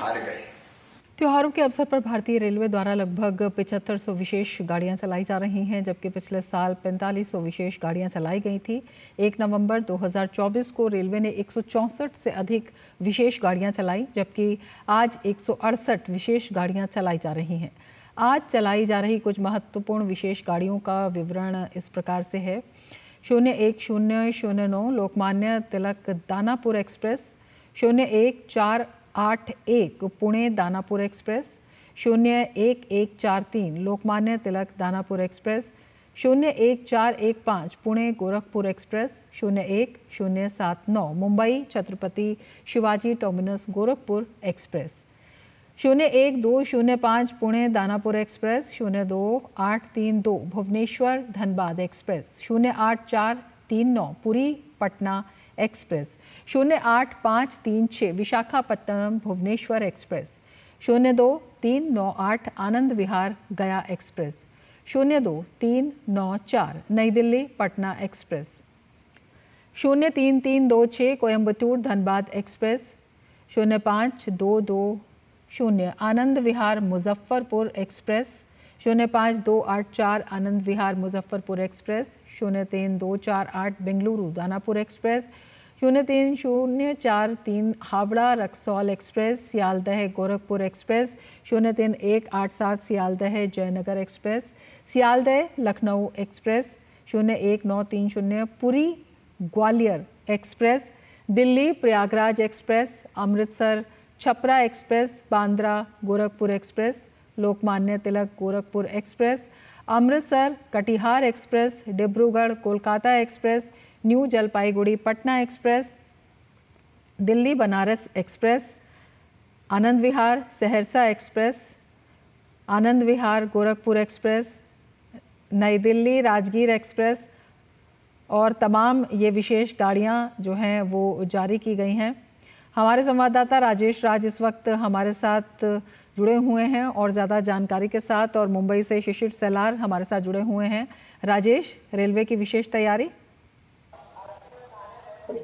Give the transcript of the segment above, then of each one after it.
हार गए। त्योहारों के अवसर पर भारतीय रेलवे द्वारा लगभग 7500 विशेष गाड़ियां चलाई जा रही हैं, जबकि पिछले साल 4500 विशेष गाड़ियां चलाई गई थी। 1 नवंबर 2024 को रेलवे ने 164 से अधिक विशेष गाड़ियां चलाई, जबकि आज 168 विशेष गाड़ियां चलाई जा रही हैं। आज चलाई जा रही कुछ महत्वपूर्ण विशेष गाड़ियों का विवरण इस प्रकार से है। 01009 Lokmanya Tilak Danapur express, 01481 Pune Danapur express, 01143 Lokmanya Tilak Danapur express, 01415 Pune Gorakhpur express, 01079 Mumbai Chhatrapati Shivaji terminus Gorakhpur express, 01205 Pune Danapur express, 02832 Bhubaneswar Dhanbad express, 08439 Puri Patna express, 08536 Visakhapatnam Bhubaneswar express, 02398 Anand Vihar Gaya express, 02394 नई Delhi Patna express, 03326 Coimbatore Dhanbad express, 05220 Anand Vihar Muzaffarpur express, 05284 Anand Vihar Muzaffarpur express, 03248 Bengaluru Danapur express, 03043 Howrah Raxaul express, Sealdah Gorakhpur express, 03187 Sealdah Jaynagar express, Sealdah Lucknow express, 01930 Puri Gwalior express, Delhi Prayagraj express, Amritsar Chhapra express, Bandra Gorakhpur express, Lokmanya Tilak Gorakhpur express, Amritsar Katihar express, Dibrugarh Kolkata express, new Jalpaiguri Patna express, Delhi Banaras express, Anand Vihar Saharsa express, Anand Vihar Gorakhpur express, नई Delhi Rajgir express और तमाम ये विशेष गाड़ियां जो हैं वो जारी की गई हैं। हमारे संवाददाता राजेश राज इस वक्त हमारे साथ जुड़े हुए हैं और ज़्यादा जानकारी के साथ, और मुंबई से शिशिर सेलार हमारे साथ जुड़े हुए हैं। राजेश, रेलवे की विशेष तैयारी?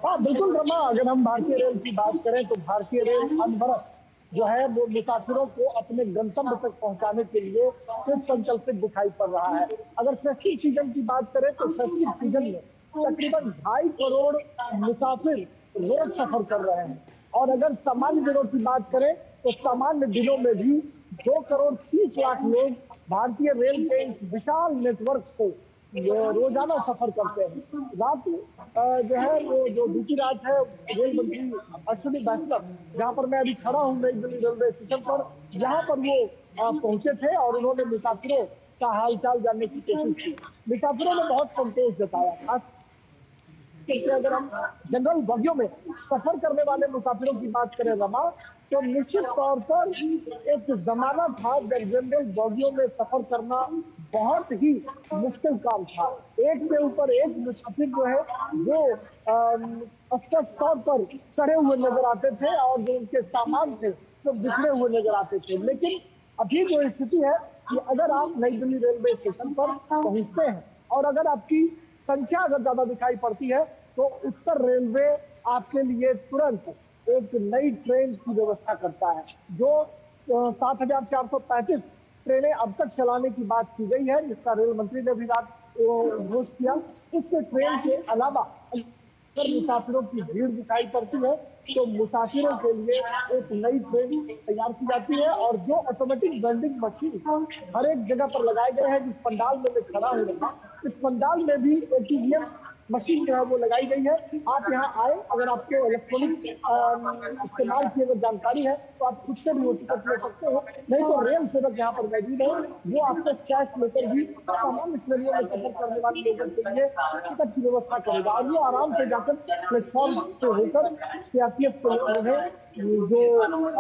हाँ बिल्कुल रमा, अगर हम भारतीय रेल की बात करें तो भारतीय रेल अनवरत जो है वो मुसाफिरों को अपने गंतव्य तक पहुंचाने के लिए कुछ संकल्पित दिखाई पड़ रहा है। अगर फेस्टिव सीजन की बात करें तो फेस्टिव सीजन में तकरीबन 2.5 करोड़ मुसाफिर रोज सफर कर रहे हैं, और अगर सामान्य दिनों की बात करें तो सामान्य दिनों में भी 2 करोड़ 30 लाख लोग भारतीय रेल के इस विशाल नेटवर्क से रोजाना सफर करते हैं। रात जो है वो जो बीती रात है, रेल मंत्री अश्विनी वैष्णव, जहाँ पर मैं अभी खड़ा हूँ नई दिल्ली रेलवे स्टेशन पर, यहाँ पर वो पहुंचे थे और उन्होंने मुसाफिरों का हालचाल जानने की कोशिश की। मुसाफिरों ने बहुत संतोष जताया, खास करके अगर हम जनरल बोगियों में सफर करने वाले मुसाफिरों की बात करें रमा, तो निश्चित तौर पर एक जमाना था जब जनरल बोगियों में सफर करना बहुत ही मुश्किल काम था। एक के ऊपर एक मुसाफिर जो है वो स्पष्ट तौर पर चढ़े हुए नजर आते थे और जो उनके सामान थे वो बिखरे हुए नजर आते थे। लेकिन अभी जो स्थिति है कि अगर आप नई दिल्ली रेलवे स्टेशन पर पहुंचते हैं और अगर आपकी संख्या अगर ज्यादा दिखाई पड़ती है तो उत्तर रेलवे आपके लिए तुरंत एक नई ट्रेन की व्यवस्था करता है। जो 7435 ट्रेनें अब तक चलाने की बात की गई है, जिसका रेल मंत्री ने भी रात घोषणा किया। इस ट्रेन के अलावा अगर मुसाफिरों की भीड़ दिखाई पड़ती है तो मुसाफिरों के लिए एक नई ट्रेन तैयार की जाती है, और जो ऑटोमेटिक वेंडिंग मशीन हर एक जगह पर लगाए गए हैं, जिस पंडाल में मैं खड़ा हूँ इस पंडाल में भी एटीएम मशीन जो है वो लगाई गई है। आप यहाँ आए, अगर आपके इलेक्ट्रॉनिक इस्तेमाल की अगर जानकारी है तो आप खुद से भी वो टिकट ले सकते हो, नहीं तो रेल सेवक यहाँ पर मौजूद है, वो आपको कैश लेकर भी सामान्य श्रेणियों में सफर करने वाले लोगों के लिए टिकट की व्यवस्था करेगा, और वो आराम से जाकर प्लेटफॉर्म से होकर सीआरपीएफ के लोग जो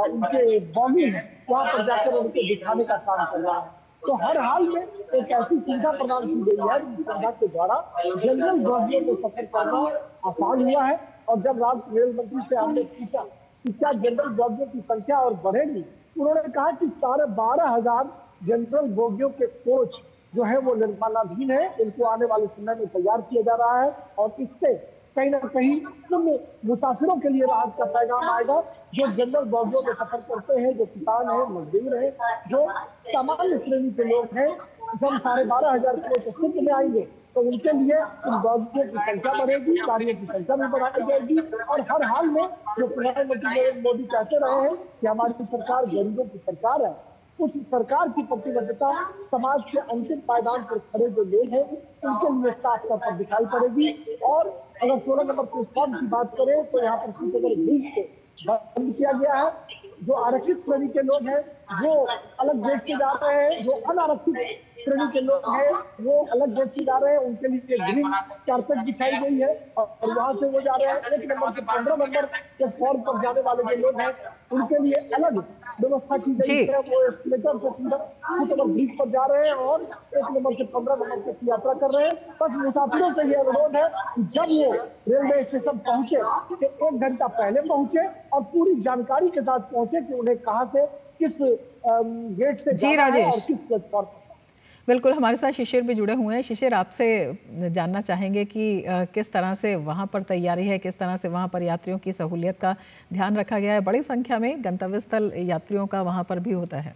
उनके बॉगी है वहां पर जाकर उनको दिखाने का काम कर रहा है। तो हर हाल में एक ऐसी सुविधा प्रदान की गई है जिस सुविधा के द्वारा जनरल बोगियों में सफर करना आसान हुआ है। और जब रात रेल मंत्री से हमने पूछा कि क्या जनरल बोगियों की संख्या और बढ़ेगी, उन्होंने कहा कि 12,500 जनरल बोगियों के कोच जो है वो निर्माणाधीन है, इनको आने वाले समय में तैयार किया जा रहा है, और इससे कहीं ना कहीं उन मुसाफिरों के लिए राहत का पैगाम आएगा जो जनरल बोगियों में सफर करते हैं, जो किसान हैं, मजदूर हैं, जो सामान्य श्रेणी के लोग हैं। जब 12,500 कोच अस्तित्व में आएंगे तो उनके लिए इन बोगियों की संख्या बढ़ेगी, गाड़ियों की संख्या भी बढ़ाई जाएगी। और हर हाल में जो प्रधानमंत्री नरेंद्र मोदी कहते रहे हैं कि हमारी सरकार गरीबों की सरकार है, उस सरकार की प्रतिबद्धता समाज के अंतिम पायदान पर खड़े जो लोग हैं उनके लिए साफ तौर पर दिखाई पड़ेगी। और अगर 16 नंबर प्लेटफॉर्म की बात करें तो यहाँ पर श्रीनगर ब्रिज को बंद किया गया है। जो आरक्षित श्रेणी के लोग हैं वो अलग गेट से जा रहे हैं, जो अनारक्षित श्रेणी के लोग हैं वो अलग गेट से जा रहे हैं। उनके लिए ग्रीन कारपेट बिछाई गई है और वहां से वो जा रहे हैं। 1 नंबर से 15 नंबर प्लेटफॉर्म पर जाने वाले जो लोग हैं उनके लिए अलग व्यवस्था की गई है। वो एस्केलेटर से सीधा फुटओवर ब्रिज पर जा रहे हैं और 1 नंबर से 15 नंबर तक की यात्रा कर रहे हैं। बस मुसाफिरों से यह अनुरोध है कि जब वो रेलवे स्टेशन पहुंचे तो 1 घंटा पहले पहुंचे और पूरी जानकारी के साथ पहुंचे कि उन्हें कहां से किस गेट से जाना है और किस प्लेटफॉर्म पर। बिल्कुल, हमारे साथ शिशिर भी जुड़े हुए हैं। शिशिर, आपसे जानना चाहेंगे कि किस तरह से वहाँ पर तैयारी है, किस तरह से वहाँ पर यात्रियों की सहूलियत का ध्यान रखा गया है। बड़ी संख्या में गंतव्य स्थल यात्रियों का वहाँ पर भी होता है।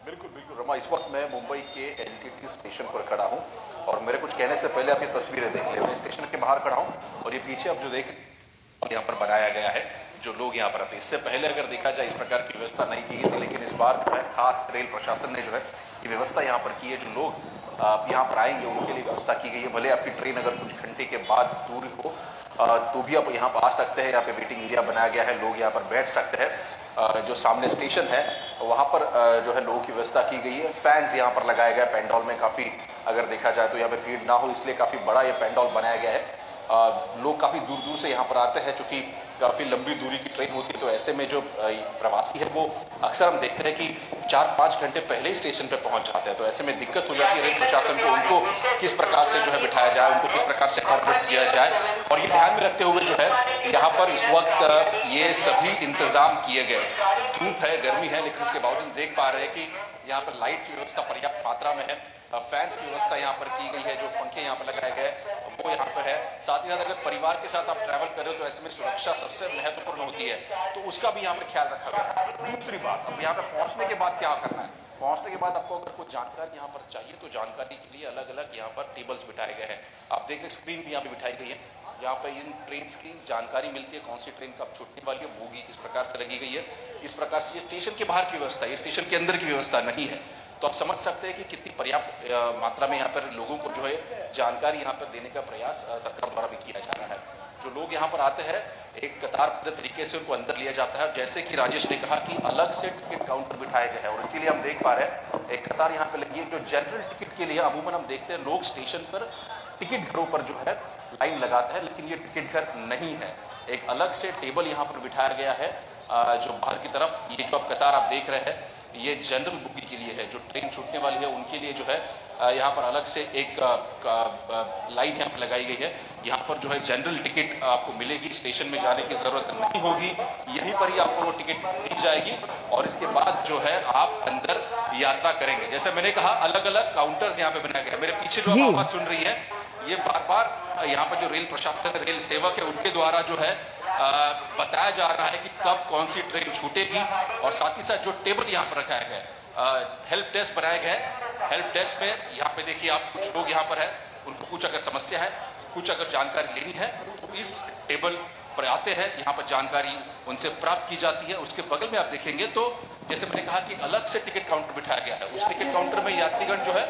बिल्कुल बिल्कुल रमा, इस वक्त मैं मुंबई के एलटीटी स्टेशन पर खड़ा हूँ और मेरे कुछ कहने से पहले आप ये तस्वीरें देख ले। मैं स्टेशन के बाहर खड़ा हूँ और ये पीछे आप जो देख यहाँ पर बनाया गया है जो लोग यहाँ पर आते हैं। इससे पहले अगर देखा जाए इस प्रकार की व्यवस्था नहीं की गई थी, लेकिन इस बार जो है खास रेल प्रशासन ने जो है ये व्यवस्था यहाँ पर की है। जो लोग यहाँ पर आएंगे उनके लिए व्यवस्था की गई है। भले आपकी ट्रेन अगर कुछ घंटे के बाद दूर हो तो भी आप यहाँ पर आ सकते हैं। यहाँ पे वेटिंग एरिया बनाया गया है, लोग यहाँ पर बैठ सकते हैं। जो सामने स्टेशन है वहाँ पर जो है लोगों की व्यवस्था की गई है। फैंस यहाँ पर लगाया गया है। पेंडॉल में काफ़ी अगर देखा जाए तो यहाँ पे भीड़ ना हो इसलिए काफ़ी बड़ा ये पेंडॉल बनाया गया है। लोग काफ़ी दूर दूर से यहाँ पर आते हैं, चूँकि काफ़ी लंबी दूरी की ट्रेन होती है तो ऐसे में जो प्रवासी है वो अक्सर हम देखते हैं कि 4-5 घंटे पहले ही स्टेशन पे पहुंच जाते हैं। तो ऐसे में दिक्कत हो जाती है रेल प्रशासन को, उनको किस प्रकार से जो है बिठाया जाए, उनको किस प्रकार से अकोमोडेट किया जाए। और ये ध्यान में रखते हुए जो है यहाँ पर इस वक्त ये सभी इंतजाम किए गए। धूप है, गर्मी है, लेकिन इसके बावजूद देख पा रहे हैं कि यहाँ पर लाइट की व्यवस्था पर्याप्त मात्रा में है। फैंस की व्यवस्था यहाँ पर की गई है, जो पंखे यहाँ पर लगाए गए वो यहाँ पर है। साथ ही साथ अगर परिवार के साथ आप ट्रैवल कर रहे हो तो ऐसे में सुरक्षा सबसे महत्वपूर्ण होती है, तो उसका भी यहाँ पर ख्याल रखा गया। दूसरी बात, अब यहाँ पर पहुँचने के बाद क्या करना है। पहुँचने के बाद आपको अगर कोई जानकारी यहाँ पर चाहिए तो जानकारी के लिए अलग अलग यहाँ पर टेबल्स बिठाए गए हैं। आप देख रहे स्क्रीन भी यहाँ पे बिठाई गई है। यहाँ पर इन ट्रेन की जानकारी मिलती है, कौन सी ट्रेन कब छूटने वाली है, बोगी किस प्रकार से लगी गई है। इस प्रकार से ये स्टेशन के बाहर की व्यवस्था है, ये स्टेशन के अंदर की व्यवस्था नहीं है। तो आप समझ सकते हैं कि कितनी पर्याप्त मात्रा में यहाँ पर लोगों को जो है जानकारी यहाँ पर देने का प्रयास सरकार द्वारा भी किया जा रहा है। जो लोग यहाँ पर आते हैं एक कतारबद्ध तरीके से उनको अंदर लिया जाता है। जैसे कि राजेश ने कहा कि अलग से टिकट काउंटर बिठाए गए हैं और इसीलिए हम देख पा रहे हैं एक कतार यहाँ पे लगी है। जो जनरल टिकट के लिए अमूमन हम देखते हैं लोग स्टेशन पर टिकट घरों पर जो है लाइन लगाते हैं, लेकिन ये टिकट घर नहीं है। एक अलग से टेबल यहाँ पर बिठाया गया है जो बाहर की तरफ। ये जो आप कतार आप देख रहे हैं ये जनरल बुकिंग के लिए है, जो ट्रेन छूटने वाली है उनके लिए जो है यहाँ पर अलग से एक लाइन यहाँ पर लगाई गई है। यहाँ पर जो है जनरल टिकट आपको मिलेगी, स्टेशन में जाने की जरूरत नहीं होगी, यहीं पर ही आपको वो टिकट दी जाएगी और इसके बाद जो है आप अंदर यात्रा करेंगे। जैसे मैंने कहा अलग अलग काउंटर्स यहाँ पे बनाए गए। मेरे पीछे जो आवाज सुन रही है ये बार बार यहाँ पर जो रेल प्रशासन रेल सेवक है उनके द्वारा जो है बताया जा रहा है कि कब कौन सी ट्रेन छूटेगी। और साथ ही साथ जो टेबल यहाँ पर रखाया गया, हेल्प डेस्क बनाया गया है। हेल्प डेस्क में यहाँ पे देखिए आप कुछ लोग यहाँ पर है, उनको कुछ अगर समस्या है, कुछ अगर जानकारी लेनी है तो इस टेबल पर आते हैं, यहाँ पर जानकारी उनसे प्राप्त की जाती है। उसके बगल में आप देखेंगे तो जैसे मैंने कहा कि अलग से टिकट काउंटर बिठाया गया है। उस टिकट काउंटर में यात्रीगण जो है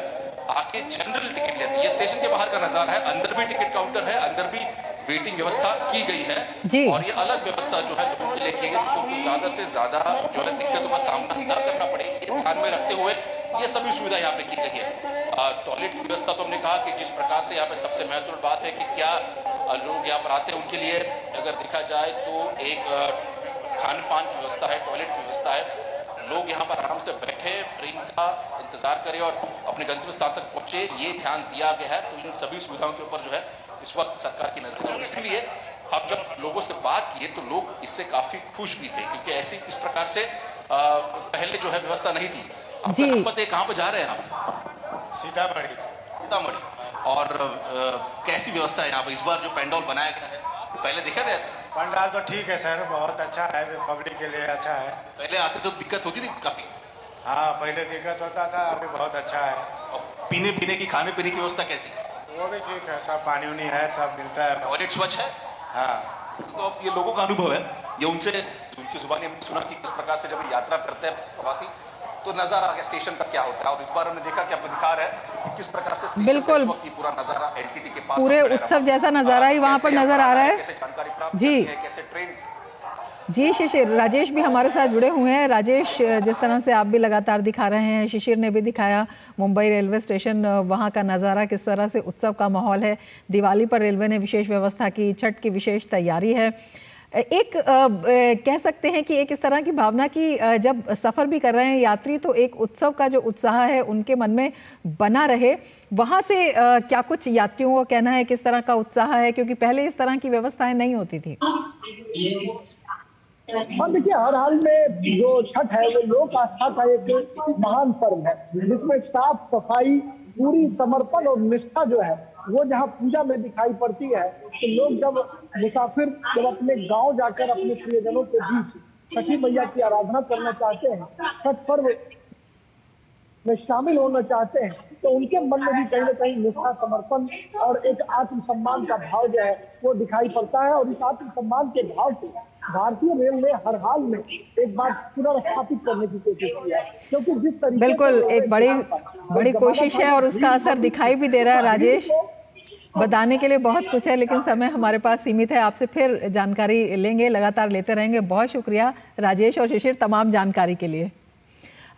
आके जनरल टिकट लेते हैं। ये स्टेशन के बाहर का नजारा है, अंदर भी टिकट काउंटर है, अंदर भी वेटिंग व्यवस्था की गई है और ये अलग व्यवस्था जो है लोगों के लिए की गई तो ज्यादा से ज्यादा जो है दिक्कतों का सामना न करना पड़े, ये ध्यान में रखते हुए ये सभी सुविधा यहाँ पे की गई है। टॉयलेट की व्यवस्था तो हमने कहा कि जिस प्रकार से यहाँ पे सबसे महत्वपूर्ण बात है कि क्या लोग यहाँ पर आते हैं उनके लिए अगर देखा जाए तो एक खान पान की व्यवस्था है, टॉयलेट की व्यवस्था है। लोग यहाँ पर आराम से बैठे ट्रेन का इंतजार करें और अपने गंतव्य स्थान तक पहुंचे, ये ध्यान दिया गया है। तो इन सभी सुविधाओं के ऊपर जो है इस वक्त सरकार की नजर है और इसीलिए हम जब लोगों से बात किए तो लोग इससे काफी खुश भी थे, क्योंकि ऐसी इस प्रकार से पहले जो है व्यवस्था नहीं थी। आपको पता है कहाँ पर जा रहे हैं आप? सीतामढ़ी। और कैसी व्यवस्था है यहाँ पर इस बार जो पेंडोल बनाया गया है, पहले देखा था ऐसा? पंडाल तो ठीक है सर, बहुत अच्छा है, पब्लिक के लिए अच्छा है। पहले आते तो दिक्कत होती थी काफी? हाँ, पहले दिक्कत होता था, अभी बहुत अच्छा है। और पीने की खाने पीने की व्यवस्था कैसी? वो भी ठीक है, सब पानी उनी है, सब मिलता है। टॉयलेट स्वच्छ है? हाँ। तो अब ये लोगों का अनुभव है, ये उनकी जुबानी हमने सुना कि किस प्रकार से जब यात्रा करते हैं प्रवासी तो नजारा आ गया स्टेशन का क्या होता है। और इस बार हमने देखा कि आपको दिखा रहा है कि किस प्रकार से स्टेशन बिल्कुल इस वक्त की पूरा नजारा एनटीटी के पास पूरे उत्सव जैसा नजारा ही वहां पर नजर आ रहा है। कैसे जानकारी प्राप्त जी करनी है, कैसे ट्रेन। जी शिशिर, राजेश भी हमारे साथ जुड़े हुए हैं। राजेश, जिस तरह से आप भी लगातार दिखा रहे हैं, शिशिर ने भी दिखाया मुंबई रेलवे स्टेशन, वहां का नज़ारा, किस तरह से उत्सव का माहौल है। दिवाली पर रेलवे ने विशेष व्यवस्था की, छठ की विशेष तैयारी है। एक कह सकते हैं कि एक इस तरह की भावना कि जब सफ़र भी कर रहे हैं यात्री तो एक उत्सव का जो उत्साह है उनके मन में बना रहे। वहाँ से क्या कुछ यात्रियों का कहना है किस तरह का उत्साह है, क्योंकि पहले इस तरह की व्यवस्थाएं नहीं होती थी? और देखिए, हर हाल में जो छठ है वो लोक आस्था का एक महान पर्व है, जिसमें साफ सफाई, पूरी समर्पण और निष्ठा जो है वो जहाँ पूजा में दिखाई पड़ती है, तो लोग जब मुसाफिर जब अपने गांव जाकर अपने प्रियजनों के बीच छठी मैया की आराधना करना चाहते हैं, छठ पर्व में शामिल होना चाहते हैं, तो उनके मन में भी कहीं ना कहीं निष्ठा, समर्पण और एक आत्मसम्मान का भाव जो है वो दिखाई पड़ता है। और इस आत्मसम्मान के भाव से भारतीय रेल ने हर हाल में एक बार पुनर्स्थापित करने की कोशिश की है, क्योंकि जिस तरीके बिल्कुल एक बड़ी कोशिश है और उसका असर दिखाई भी दे रहा है। राजेश, बताने के लिए बहुत कुछ है लेकिन समय हमारे पास सीमित है। आपसे फिर जानकारी लेंगे, लगातार लेते रहेंगे। बहुत शुक्रिया राजेश और शिशिर तमाम जानकारी के लिए।